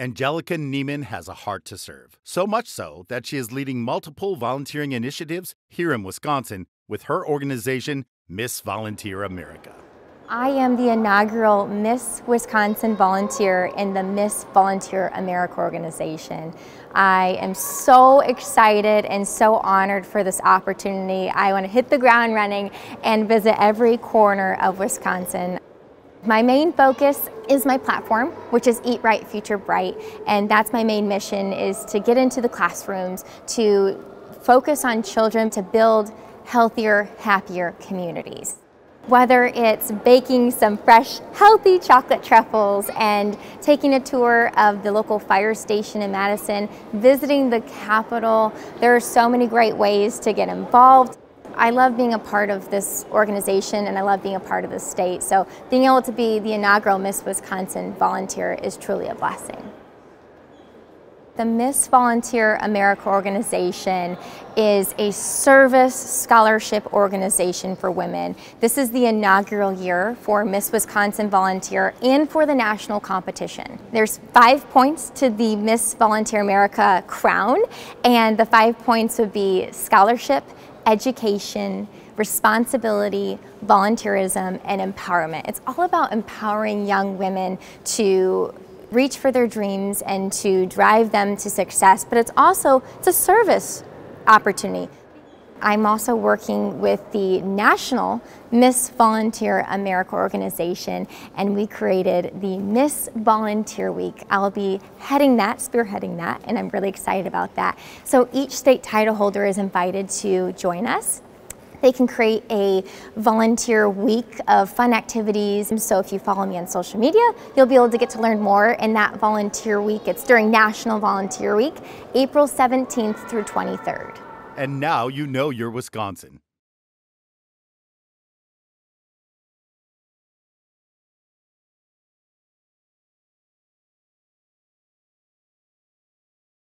Angelica Niemann has a heart to serve, so much so that she is leading multiple volunteering initiatives here in Wisconsin with her organization, Miss Volunteer America. I am the inaugural Miss Wisconsin volunteer in the Miss Volunteer America organization. I am so excited and so honored for this opportunity. I want to hit the ground running and visit every corner of Wisconsin. My main focus is my platform, which is Eat Right, Future Bright, and that's my main mission, is to get into the classrooms, to focus on children, to build healthier, happier communities. Whether it's baking some fresh, healthy chocolate truffles and taking a tour of the local fire station in Madison, visiting the Capitol, there are so many great ways to get involved. I love being a part of this organization and I love being a part of the state. So being able to be the inaugural Miss Wisconsin volunteer is truly a blessing. The Miss Volunteer America organization is a service scholarship organization for women. This is the inaugural year for Miss Wisconsin Volunteer and for the national competition. There's 5 points to the Miss Volunteer America crown, and the 5 points would be scholarship, education, responsibility, volunteerism, and empowerment. It's all about empowering young women to reach for their dreams and to drive them to success, but it's a service opportunity. I'm also working with the National Miss Volunteer America organization, and we created the Miss Volunteer Week. I'll be spearheading that, and I'm really excited about that. So each state title holder is invited to join us. They can create a volunteer week of fun activities. So if you follow me on social media, you'll be able to get to learn more in that volunteer week. It's during National Volunteer Week, April 17th through 23rd. And now you know you're Wisconsin.